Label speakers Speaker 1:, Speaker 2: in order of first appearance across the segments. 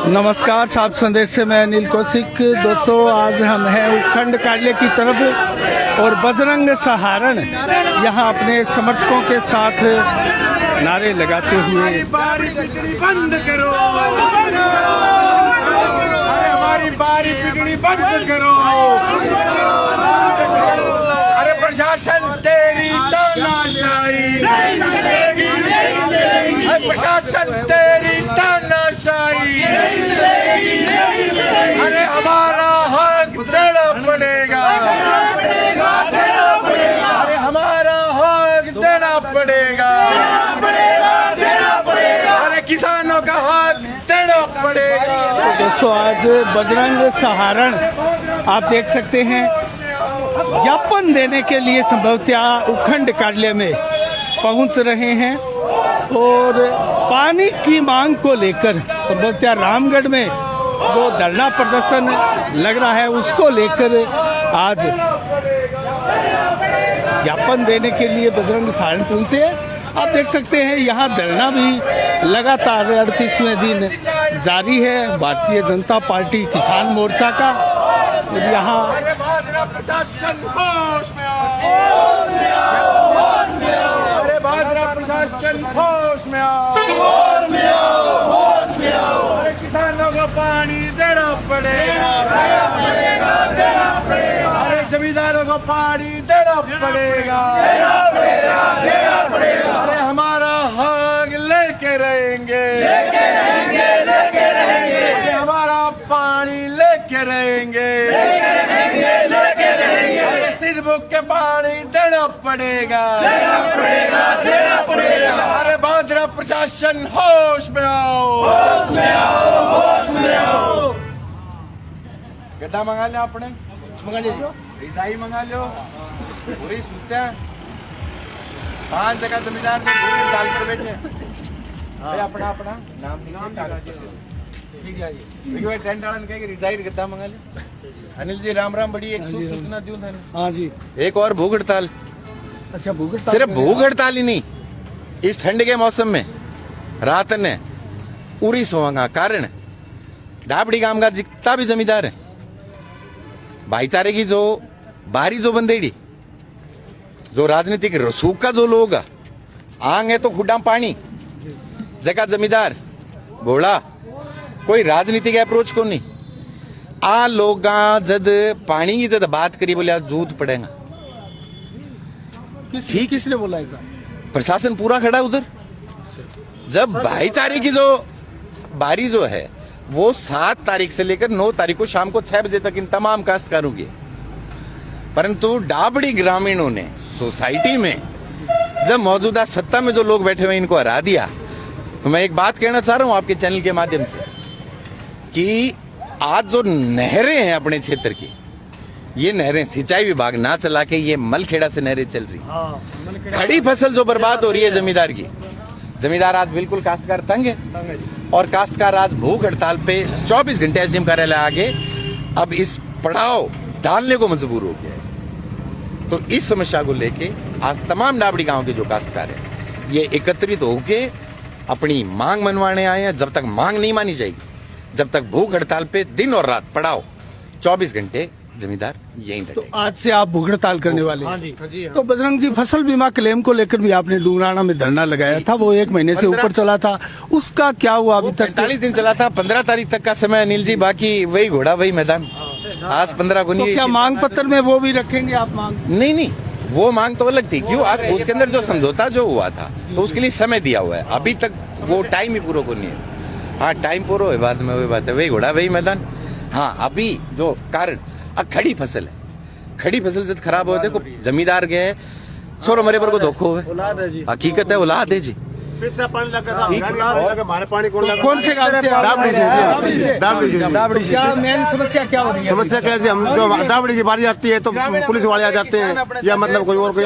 Speaker 1: नमस्कार, सात संदेश से मैं अनिल कौशिक। दोस्तों, आज हम हैं उखंड काले की तरफ और बजरंग सहारण यहां अपने समर्थकों के साथ नारे लगाते हुए
Speaker 2: बंद करो, हमारी बारी बिगड़ी बंद करो। अरे प्रशासन तेरी तानाशाही, प्रशासन तेरी तानाशाही, अरे हमारा हक देना पड़ेगा, अरे हमारा हक देना पड़ेगा, अरे किसानों का हक देना पड़ेगा।
Speaker 1: तो दोस्तों, आज बजरंग सहारण आप देख सकते हैं ज्ञापन देने के लिए संभवतः उखंड कार्यालय में पहुंच रहे हैं और पानी की मांग को लेकर संभवतः रामगढ़ में जो धरना प्रदर्शन लग रहा है उसको लेकर आज ज्ञापन देने के लिए बजरंग सहारण पहुंचे। आप देख सकते हैं यहाँ धरना भी लगातार 38वें दिन जारी है। भारतीय जनता पार्टी किसान मोर्चा का यहाँ
Speaker 2: प्रशासन होश में आओ, अरे भाजपा प्रशासन होश में आओ, अरे किसानों को पानी देना पड़ेगा, अरे जमींदारों को पानी देना पड़ेगा, अरे हमारा हक लेके रहेंगे, अरे हमारा पानी लेके रहेंगे, सिरबुक के पानी देना पड़ेगा, अरे भाजपा प्रशासन होश में आओ, गड्ढा मंगा लो, अपने मंगा लीजिए, रिजाई मंगा लो, पूरी सुनते 5 जगह जमींदार में पूरी डाल कर बैठे। अपना अपना नाम देखिए, टेंट वाला कहेगा रिजाई गद्दा मंगा लो। अनिल जी राम राम, बड़ी एक सूचना दूं था।
Speaker 1: हाँ जी,
Speaker 2: एक और भूख हड़ताल।
Speaker 1: अच्छा, भूख हड़ताल?
Speaker 2: सिर्फ भूख हड़ताल ही नहीं, इस ठंड के मौसम में रात ने पूरी सोवांगा कारण डाबड़ी गांव का जितना भी जमींदार है, भाईचारे की जो बाहरी जो बंदेड़ी, जो राजनीतिक रसूख का जो लोग आंग है तो खुडा पानी जगह जमींदार बोला, कोई राजनीतिक अप्रोच को नहीं। आ लोग जद पानी की जद बात करी बोले जूत पड़ेगा।
Speaker 1: ठीक, किसने बोला ऐसा?
Speaker 2: प्रशासन पूरा खड़ा उधर। जब भाईचारे की जो बारी जो है वो 7 तारीख से लेकर 9 तारीख को शाम को 6 बजे तक इन तमाम काश्तकारों की, परंतु डाबड़ी ग्रामीणों ने सोसाइटी में जब मौजूदा सत्ता में जो लोग बैठे हुए इनको हरा दिया। तो मैं एक बात कहना चाह रहा हूं आपके चैनल के माध्यम से कि आज जो नहरें हैं अपने क्षेत्र की, ये नहरें सिंचाई विभाग ना चला के ये मलखेड़ा से नहरें चल रही। खड़ी फसल जो बर्बाद हो रही है जमींदार की, जमींदार आज बिल्कुल काश्तकार तंग है और काश्तकार आज भूख हड़ताल पे 24 घंटे एसडीएम कार्यालय आगे अब इस पड़ाव डालने को मजबूर हो गया है। तो इस समस्या को लेके आज तमाम डाबड़ी गांव के जो काश्तकार है ये एकत्रित होके अपनी मांग मनवाने आए हैं। जब तक मांग नहीं मानी जाएगी, जब तक भूख हड़ताल पे दिन और रात पड़ाव 24 घंटे जमींदार यहीं
Speaker 1: तो आज से आप भूख हड़ताल करने वाले हैं? हाँ जी। तो बजरंग जी, फसल बीमा क्लेम को लेकर भी आपने डूंगराना में धरना लगाया था, वो 1 महीने से ऊपर चला था, उसका क्या हुआ अभी तक?
Speaker 2: 45 दिन चला था, 15 तारीख तक का समय अनिल जी, बाकी वही घोड़ा वही मैदान। आज 15 को नहीं।
Speaker 1: तो क्या मांग पत्र में वो भी रखेंगे आप मांग?
Speaker 2: नहीं, वो मांग तो अलग थी। क्यों? आज उसके अंदर जो समझौता जो हुआ था तो उसके लिए समय दिया हुआ है, अभी तक वो टाइम ही पूरा को नहीं है। हाँ, टाइम पूरा हो बाद में वही बात है, वही घोड़ा वही मैदान। हाँ, अभी जो कारण खड़ी फसल है, खड़ी फसल जब खराब हो, देखो जमींदार गए छोरो मरे पर को धोखो है, हकीकत है, औलाद है जी।
Speaker 3: पानी लगा पानी
Speaker 1: कौन से गांव से?
Speaker 3: दाबड़ी से।
Speaker 1: क्या मेन समस्या क्या हो रही है?
Speaker 3: समस्या क्या है? हम जो दाबड़ी की बारी आती है तो पुलिस वाले आ जाते हैं या मतलब कोई और कोई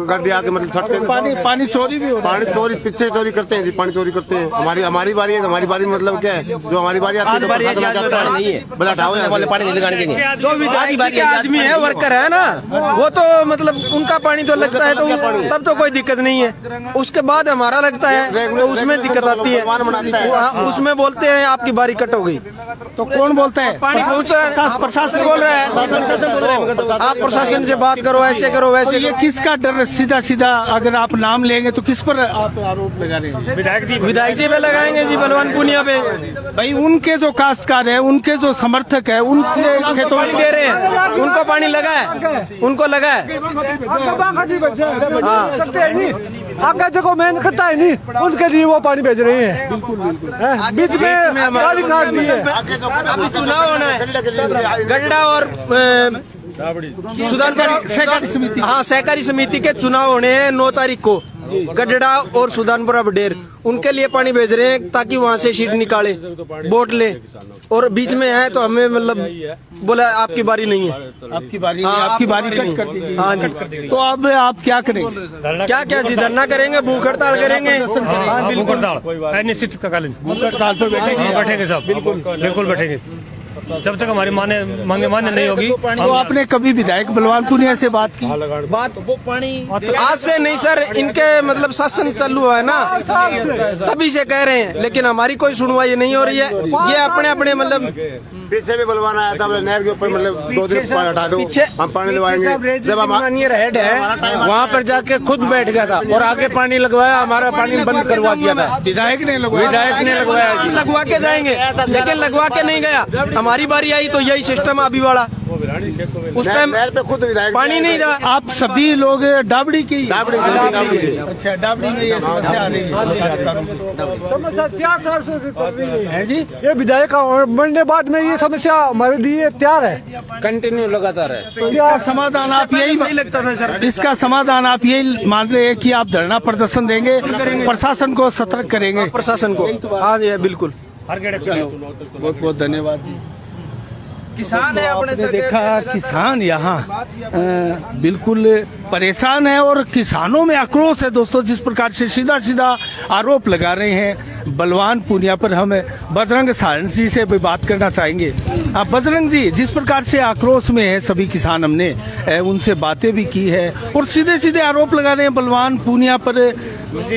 Speaker 3: गाड़ी आके मतलब छट के
Speaker 1: पानी चोरी भी हो रहा है।
Speaker 3: पानी चोरी पीछे चोरी करते हैं जी, पानी चोरी करते हैं। हमारी बारी है, हमारी बारी मतलब क्या है, जो हमारी बारी आती है तो प्रशासन आ जाता है, बोला हटाओ वाले पानी नहीं लगाने देंगे।
Speaker 4: जो विधायक आदमी है, वर्कर है ना, वो तो मतलब उनका पानी तो लगता है तो तब तो कोई दिक्कत नहीं है। उसके बाद हमारा लगता है हैं तो उसमें दिक्कत आती है। उसमें बोलते हैं आपकी बारी कट हो गई।
Speaker 1: तो कौन बोलता है?
Speaker 4: पानी पहुँच रहा है, प्रशासन बोल रहा है आप प्रशासन से बात करो, ऐसे करो
Speaker 1: तो
Speaker 4: वैसे।
Speaker 1: ये किसका डर है? सीधा सीधा अगर आप नाम लेंगे तो किस पर आप आरोप लगा रहे हैं?
Speaker 4: विधायक जी पे लगाएंगे जी, बलवान पुनिया पे।
Speaker 1: भाई उनके जो काश्तकार है, उनके जो समर्थक है, उनके खेतों
Speaker 4: पानी दे रहे हैं, उनको पानी लगा है, उनको लगा है।
Speaker 5: आगे जो मेहनत करता है नहीं, उनके लिए वो पानी भेज रहे हैं। बिल्कुल बीच में गाड़ी काट दी है।
Speaker 4: अभी चुनाव होना है, गड्ढा और सुधानपुर
Speaker 1: सहकारी समिति।
Speaker 4: हाँ, सहकारी समिति के चुनाव होने हैं 9 तारीख को। गड्ढा और सुधानपुरा बडेर, उनके लिए पानी भेज रहे हैं ताकि वहाँ से शीट निकाले, बोट ले। और बीच में है तो हमें मतलब बोला आपकी बारी नहीं है,
Speaker 1: आपकी बारी,
Speaker 4: हाँ,
Speaker 1: आपकी बारी
Speaker 4: आपकी
Speaker 1: कट कर
Speaker 4: नहीं।
Speaker 1: दी।
Speaker 4: हाँ जी।
Speaker 1: तो अब आप क्या करेंगे?
Speaker 4: क्या क्या जी, धरना करेंगे, भूख हड़ताल करेंगे।
Speaker 6: भूख हड़ताल निश्चित कालीन
Speaker 1: भूख हड़ताल पर बैठेंगे?
Speaker 6: बैठेंगे सब, बिल्कुल बैठेंगे। जब तक हमारी मांगे नहीं होगी।
Speaker 1: तो आपने कभी विधायक बलवान पुनिया से बात की?
Speaker 4: बात वो पानी आज से नहीं सर, इनके मतलब शासन चालू है ना, तभी से कह रहे हैं, लेकिन हमारी कोई सुनवाई नहीं हो रही है। ये अपने अपने मतलब
Speaker 3: पीछे भी बलवान आया था, नहर के ऊपर मतलब 2 दिन पानी हटा दो,
Speaker 4: पीछे
Speaker 3: हम पानी लगवाएंगे। जब हम
Speaker 5: हेड है वहाँ पर जाके खुद बैठ गया था और आगे पानी लगवाया, हमारा पानी बंद करवा दिया था।
Speaker 1: विधायक ने लगवाया?
Speaker 5: विधायक ने लगवाया जी।
Speaker 4: लगवा के जाएंगे, लेकिन लगवा के नहीं गया। हमारी बारी आई तो यही सिस्टम अभी वाला, उस टाइम
Speaker 3: नहर पे खुद विधायक
Speaker 4: पानी नहीं था।
Speaker 1: आप सभी लोग डाबड़ी की?
Speaker 3: डाबड़ी।
Speaker 1: अच्छा, डाबड़ी में ये समस्या आ रही है।
Speaker 5: समस्या 4 साल से चल रही है।
Speaker 1: है जी?
Speaker 5: ये विधायक बनने बाद में ये समस्या हमारे लिए तैयार है, कंटिन्यू लगातार है।
Speaker 1: इसका समाधान आप यही
Speaker 4: सही लगता था सर।
Speaker 1: इसका समाधान आप यही मान रहे हैं कि आप धरना प्रदर्शन देंगे, प्रशासन को सतर्क करेंगे?
Speaker 4: प्रशासन को, हाँ जी बिल्कुल।
Speaker 1: बहुत बहुत धन्यवाद जी।
Speaker 4: किसान है अपने
Speaker 1: आपने देखा किसान यहाँ बिल्कुल परेशान है और किसानों में आक्रोश है दोस्तों। जिस प्रकार से सीधा सीधा आरोप लगा रहे हैं बलवान पुनिया पर, हम बजरंग सारण जी से भी बात करना चाहेंगे। आप बजरंग जी, जिस प्रकार से आक्रोश में है सभी किसान, हमने उनसे बातें भी की है और सीधे सीधे आरोप लगा रहे हैं बलवान पुनिया पर।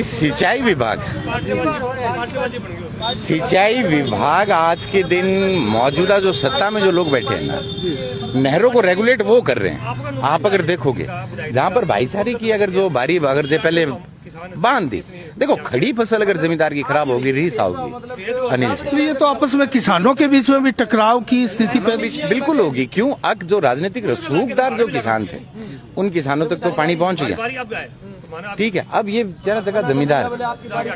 Speaker 2: सिंचाई विभाग आज के दिन मौजूदा जो सत्ता में जो लोग बैठे हैं ना, नहरों को रेगुलेट वो कर रहे हैं। आप अगर देखोगे जहाँ पर भाईचारे की अगर जो बारी अगर से पहले बांध दी, देखो खड़ी फसल अगर जमींदार की खराब होगी, रीस होगी अनिल जी,
Speaker 1: तो ये तो आपस में किसानों के बीच में भी टकराव की स्थिति पे
Speaker 2: बिल्कुल होगी। क्यों? जो राजनीतिक रसूखदार जो किसान थे, उन किसानों तक तो पानी पहुंच गया, ठीक है। अब ये जरा जगह जमींदार,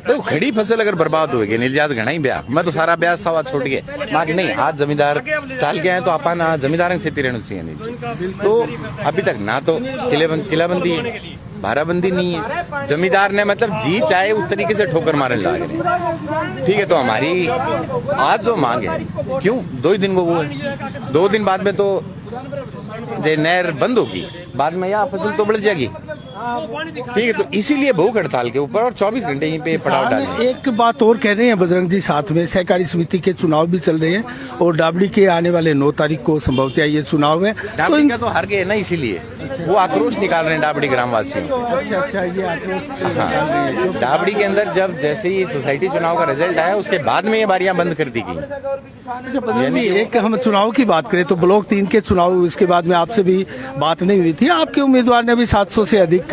Speaker 2: तो खड़ी फसल अगर बर्बाद होगी, निर्यात घना ही ब्याह, मैं तो सारा ब्याह सवा छोड़ के बाकी नहीं, आज जमींदार चाल गए हैं तो अपन जमींदार से रहना चाहिए नहीं। तो अभी तक ना तो किलाबंदी है, भाराबंदी नहीं है, जमींदार ने मतलब जी चाहे उस तरीके से ठोकर मारने लगे, ठीक है। तो हमारी आज जो मांग है, क्यों 2 ही दिन को वो है, 2 दिन बाद में तो जे नहर बंद होगी, बाद में यह फसल तो बढ़ जाएगी, ठीक है। तो इसीलिए भूख हड़ताल के ऊपर और 24 घंटे यहीं पे पड़ाव डाले।
Speaker 1: एक बात और कह रहे हैं बजरंग जी, साथ में सहकारी समिति के चुनाव भी चल रहे हैं और डाबड़ी के आने वाले 9 तारीख को संभवतः ये चुनाव है।
Speaker 2: डाबड़ी का तो हार गए ना, इसीलिए वो आक्रोश निकाल रहे हैं डाबड़ी ग्रामवासियों।
Speaker 1: अच्छा, ये आक्रोश
Speaker 2: हाँ, डाबड़ी के अंदर जब जैसे ही सोसाइटी चुनाव का रिजल्ट आया, उसके बाद में ये बारियां बंद कर दी गई।
Speaker 1: अच्छा बजरंग जी, एक हम चुनाव की बात करें तो ब्लॉक 3 के चुनाव, इसके बाद में आपसे भी बात नहीं हुई थी। आपके उम्मीदवार ने भी 700 से अधिक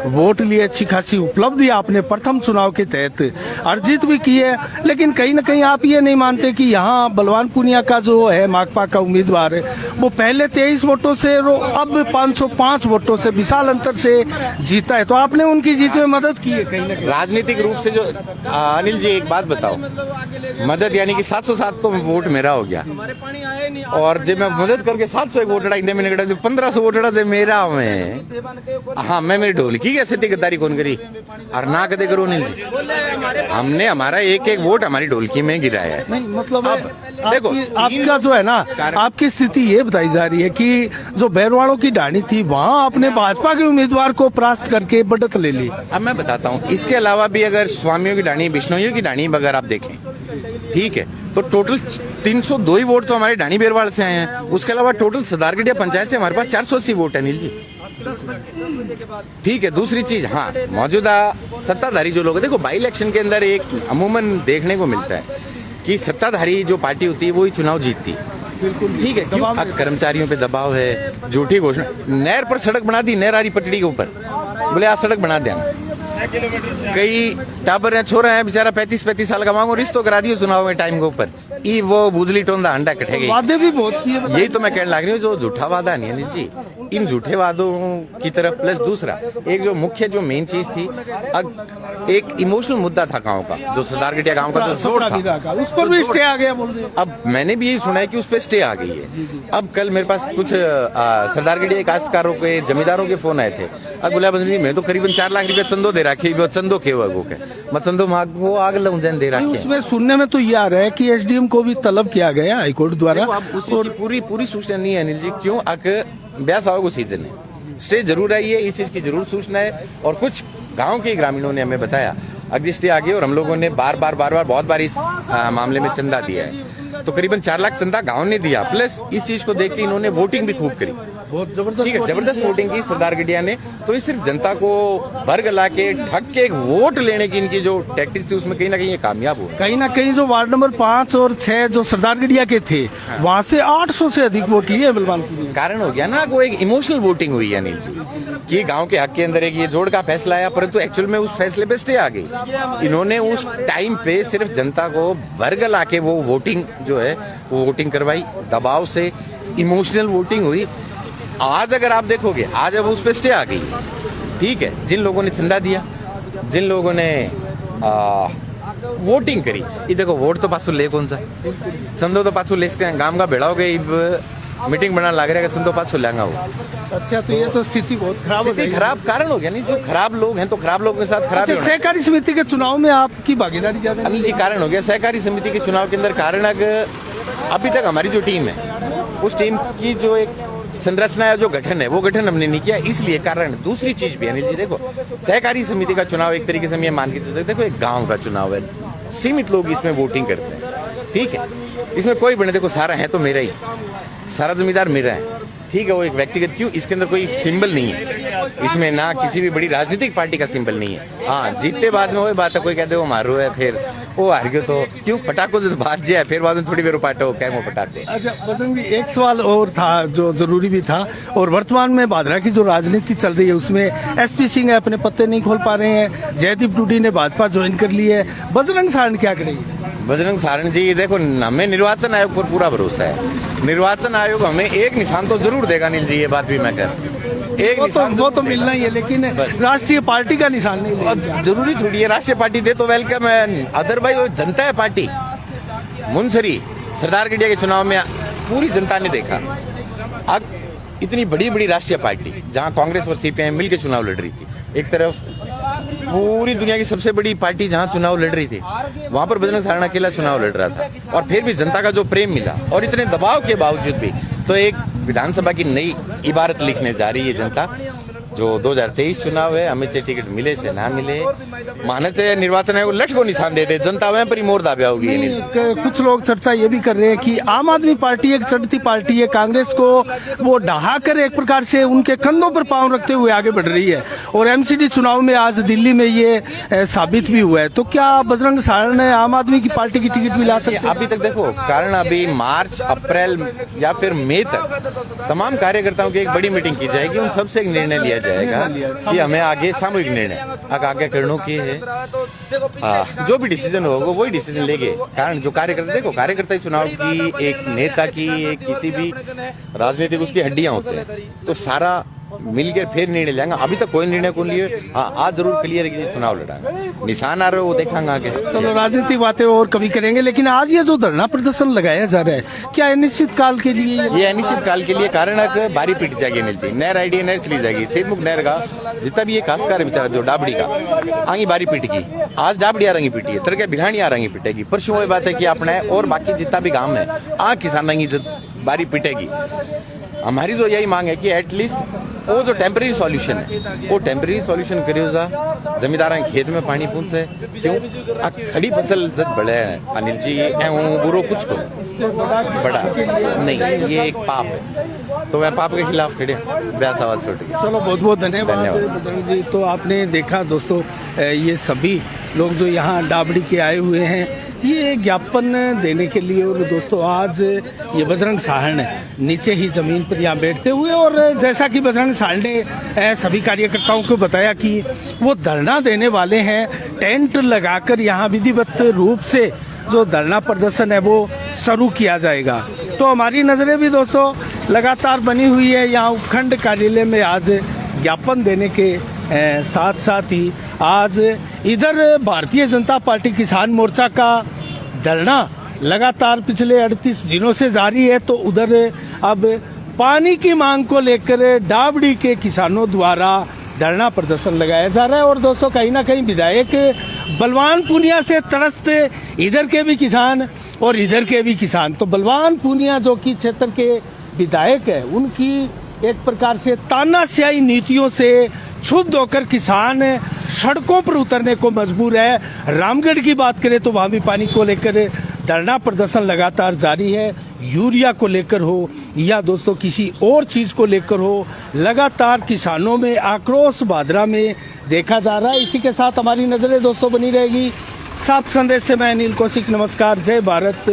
Speaker 1: वोट लिए, अच्छी खासी उपलब्धि आपने प्रथम चुनाव के तहत अर्जित भी की है, लेकिन कहीं ना कहीं आप ये नहीं मानते कि यहाँ बलवान पुनिया का जो है माकपा का उम्मीदवार है, वो पहले 23 वोटों से अब 505 वोटों से विशाल अंतर से जीता है, तो आपने उनकी जीत में मदद की है कहीं ना कहीं?
Speaker 2: राजनीतिक रूप से जो अनिल जी एक बात बताओ, मदद यानी कि 707 तो वोट मेरा हो गया, और जब मैं मदद करके 701 वोट 1500 वोट मेरा में, हाँ मैं मेरी ढोलकी की स्थिति गद्दारी कौन करी और ना कदे करो अनिल जी, हमने हमारा एक वोट हमारी ढोलकी में गिराया है।
Speaker 1: नहीं मतलब
Speaker 2: देखो
Speaker 1: आपका जो है ना, आपकी स्थिति ये बताई जा रही है कि जो बैरवाड़ों की ढाणी थी वहाँ आपने भाजपा के उम्मीदवार को परास्त करके बढ़त ले ली।
Speaker 2: अब मैं बताता हूँ, इसके अलावा भी अगर स्वामियों की ढाणी, बिश्नोइयों की ढाणी अगर आप देखें, ठीक है, तो टोटल 302 ही वोट तो हमारे ढाणी बेरवाड़ से आए हैं। उसके अलावा टोटल सदारगढ़िया पंचायत से हमारे पास 480 वोट है अनिल जी। ठीक है। दूसरी चीज, हाँ, मौजूदा सत्ताधारी जो लोग हैं, देखो बाई इलेक्शन के अंदर एक अमूमन देखने को मिलता है कि सत्ताधारी जो पार्टी होती है वही चुनाव जीतती है। बिल्कुल ठीक है। क्यों? कर्मचारियों पे दबाव है, झूठी घोषणा। नहर पर सड़क बना दी, नहर आ रही पटड़ी के ऊपर, बोले आज सड़क बना देना। कई टाबर हैं, छोरा है बेचारा 35-35 साल का, मांगो रिश्तो करा दियो चुनाव में टाइम के ऊपर, ई वो बुजली टोंदा अंडा कटे गई।
Speaker 1: वादे भी बहुत किए।
Speaker 2: यही तो मैं कहने लग रही हूँ, जो झूठा वादा नहीं है अनिल जी, इन झूठे वादों की तरफ प्लस दूसरा एक जो मुख्य जो मेन चीज थी, एक इमोशनल मुद्दा था गांव का, जो सरदारगढ़िया गांव का जो जोड़ था,
Speaker 1: उस पर भी स्टे आ गया बोल रहे।
Speaker 2: अब मैंने भी यही सुना है कि उस पर स्टे आ गई है। अब कल मेरे पास कुछ सरदारगढ़िया काश्तकारों के, जमींदारों के फोन आए थे। अब बोला बंदी मैं तो करीबन 4 लाख रुपया चंदो दे रखी, चंदो के मैं चंदो मांग वो आग लग दे रखी।
Speaker 1: उसमें सुनने में तो ये आ रहा है कि एसडीएम को भी तलब किया गया हाईकोर्ट द्वारा।
Speaker 2: और पूरी सूचना नहीं है अनिल जी, क्यों? ब्यास आओ सीजन है, स्टे जरूर आई है, इस चीज की जरूर सूचना है। और कुछ गांव के ग्रामीणों ने हमें बताया अगली स्टे आ गई, और हम लोगों ने बार बार बहुत बार इस मामले में चंदा दिया है। तो करीबन 4 लाख चंदा गांव ने दिया, प्लस इस चीज को देख के इन्होंने वोटिंग भी खूब करी,
Speaker 1: बहुत जबरदस्त।
Speaker 2: ठीक है, जबरदस्त वोटिंग की सरदारगढ़िया ने। तो ये सिर्फ जनता को बरगला के ठग के एक वोट लेने की इनकी जो टैक्टिक्स थी, उसमें कहीं ना कहीं ये कामयाब हुआ।
Speaker 1: कहीं ना कहीं जो वार्ड नंबर 5 और 6 जो सरदारगढ़िया के थे, वहाँ से 800 से अधिक वोट लिए बलवानपुर में।
Speaker 2: कारण हो गया ना, वो एक इमोशनल वोटिंग हुई है अनिल जी, कि गांव के हक के अंदर एक ये जोड़ का फैसला आया, परंतु एक्चुअल में उस फैसले पे स्टे आ गई। इन्होंने उस टाइम पे सिर्फ जनता को बरगला के वो वोटिंग जो है वो वोटिंग करवाई, दबाव से इमोशनल वोटिंग हुई। आज अगर आप देखोगे, आज अब उस पे स्टे आ गई, ठीक है। जिन लोगों ने चंदा दिया, जिन लोगों ने वोटिंग करी, ये देखो वोट तो पासो ले कौन सा, चंदो तो पासो ले, गांव का भेड़ा हो गई, मीटिंग बना लग रहा है, चंदो पासो लेंगा वो।
Speaker 1: अच्छा, तो ये तो स्थिति बहुत खराब हो गई।
Speaker 2: खराब कारण हो गया नहीं, जो खराब लोग हैं तो खराब लोगों के साथ खराब।
Speaker 1: सहकारी समिति के चुनाव में आपकी भागीदारी ज्यादा
Speaker 2: अनिल जी कारण हो गया सहकारी समिति के चुनाव के अंदर। कारण अभी तक हमारी जो टीम है, उस टीम की जो एक संरचना है, जो गठन है, वो गठन हमने नहीं किया, इसलिए कारण। दूसरी चीज भी अनिल जी देखो, सहकारी समिति का चुनाव एक तरीके से मान के चलते, देखो एक गांव का चुनाव है, सीमित लोग इसमें वोटिंग करते हैं, ठीक है। इसमें कोई बने, देखो सारा है तो मेरा ही, सारा जमींदार मेरा है, ठीक है। वो एक व्यक्तिगत, क्यों? इसके अंदर कोई सिंबल नहीं है, इसमें ना किसी भी बड़ी राजनीतिक पार्टी का सिंबल नहीं है। हाँ, जीतते बाद में वही बात है, कोई कहते वो मारो है, फिर वो हार गयो तो क्यों पटाखों से बात जाए, फिर बाद में थोड़ी देर पाटो क्या वो पटाखे।
Speaker 1: अच्छा बसंत जी, एक सवाल और था जो जरूरी भी था, और वर्तमान में भादरा की जो राजनीति चल रही है उसमें एसपी सिंह अपने पत्ते नहीं खोल पा रहे हैं, जयदीप टूडी ने भाजपा ज्वाइन कर ली है, बजरंग सारण क्या करेगी?
Speaker 2: बजरंग सारण जी देखो, हमें निर्वाचन आयोग पर पूरा भरोसा है। निर्वाचन आयोग हमें एक निशान तो जरूर देगा अनिल जी, ये बात भी मैं कर, एक निशान
Speaker 1: वो तो मिलना ही है, लेकिन राष्ट्रीय पार्टी का निशान नहीं
Speaker 2: जरूरी थोड़ी है। राष्ट्रीय पार्टी दे तो वेलकम है, अदरवाइज जनता है पार्टी। मुनसरी सरदारगढ़िया के चुनाव में पूरी जनता ने देखा, अब इतनी बड़ी बड़ी राष्ट्रीय पार्टी जहां कांग्रेस और सीपीआईएम मिलकर चुनाव लड़ रही थी, एक तरफ पूरी दुनिया की सबसे बड़ी पार्टी जहां चुनाव लड़ रही थी, वहां पर बजरंग सारण अकेला चुनाव लड़ रहा था, और फिर भी जनता का जो प्रेम मिला, और इतने दबाव के बावजूद भी, तो एक विधानसभा की नई इबारत लिखने जा रही है जनता। जो 2023 चुनाव है, हमें चाहे टिकट मिले से ना मिले, माने चाहे निर्वाचन आयोग लठ को निशान दे दे, जनता वहां पर ही मोर दाबिया होगी।
Speaker 1: कुछ लोग चर्चा ये भी कर रहे हैं कि आम आदमी पार्टी एक चढ़ती पार्टी है, कांग्रेस को वो ढहा कर एक प्रकार से उनके कंधों पर पांव रखते हुए आगे बढ़ रही है, और एमसीडी चुनाव में आज दिल्ली में ये साबित भी हुआ है। तो क्या बजरंग सारण आम आदमी की पार्टी की टिकट भी ला सकते हैं?
Speaker 2: अभी तक देखो, कारण अभी मार्च अप्रैल या फिर मई तक तमाम कार्यकर्ताओं की एक बड़ी मीटिंग की जाएगी, उन सबसे एक निर्णय लिया जाएगा कि हमें आगे सामूहिक निर्णय आगे करने की है। जो भी डिसीजन होगा वही डिसीजन लेंगे। कारण जो कार्यकर्ता, देखो कार्यकर्ता चुनाव की, एक नेता की, एक किसी भी राजनीतिक उसकी हड्डियां होते हैं, तो सारा मिलकर फिर निर्णय लेंगे। अभी तक कोई निर्णय को लिए, हाँ आज जरूर क्लियर है कि चुनाव लड़ाएंगे, निशान आ रहे हो वो देखेंगे आगे।
Speaker 1: चलो राजनीतिक बातें और कभी करेंगे, लेकिन आज ये जो धरना प्रदर्शन लगाया जा रहा है, क्या अनिश्चित काल के लिए?
Speaker 2: ये अनिश्चित काल के लिए, कारण है बारी पीट जाएगी अनिल जी, नहर आईडी नहर चली जाएगी, सेतमुख नहर का जितना भी ये काश्तकार है बेचारा जो डाबड़ी का आगे बारी पीट की, आज डाबड़ी आ रही पीटी है, तरह भिलानी आ रही पिटेगी, परसों वही बात है कि अपना है, और बाकी जितना भी काम है किसान की बारी पीटेगी। हमारी जो यही मांग है कि एटलीस्ट वो जो टेम्परेरी सॉल्यूशन है वो टेम्परेरी सॉल्यूशन करियो जा जमींदारा खेत में पानी पहुंचे क्यों आ खड़ी फसल जब बढ़े अनिल जी बुरो कुछ को बड़ा नहीं, ये एक पाप है, तो मैं पाप के खिलाफ खड़े ब्यास आवाज छोड़ के।
Speaker 1: चलो बहुत बहुत धन्यवाद बजरंग जी। तो आपने देखा दोस्तों, ये सभी लोग जो यहाँ डाबड़ी के आए हुए हैं ये ज्ञापन देने के लिए। और दोस्तों आज ये बजरंग साहड़ नीचे ही जमीन पर यहाँ बैठते हुए, और जैसा कि बजरंग साहड़ ने सभी कार्यकर्ताओं को बताया कि वो धरना देने वाले हैं, टेंट लगाकर यहाँ विधिवत रूप से जो धरना प्रदर्शन है वो शुरू किया जाएगा। तो हमारी नजरें भी दोस्तों लगातार बनी हुई है यहाँ उपखंड कार्यालय में आज ज्ञापन देने के साथ साथ ही आज इधर भारतीय जनता पार्टी किसान मोर्चा का धरना लगातार पिछले 38 दिनों से जारी है। तो उधर अब पानी की मांग को लेकर डाबड़ी के किसानों द्वारा धरना प्रदर्शन लगाया जा रहा है। और दोस्तों कहीं ना कहीं विधायक बलवान पूनिया से तरसते इधर के भी किसान और इधर के भी किसान। तो बलवान पूनिया जो कि क्षेत्र के विधायक है, उनकी एक प्रकार से तानाशाही नीतियों से क्षुब्ध होकर किसान सड़कों पर उतरने को मजबूर है। रामगढ़ की बात करें तो वहां भी पानी को लेकर धरना प्रदर्शन लगातार जारी है। यूरिया को लेकर हो या दोस्तों किसी और चीज को लेकर हो, लगातार किसानों में आक्रोश भादरा में देखा जा रहा है। इसी के साथ हमारी नजरें दोस्तों बनी रहेगी। साफ संदेश से मैं अनिल कौशिक, नमस्कार, जय भारत,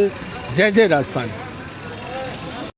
Speaker 1: जय जय राजस्थान।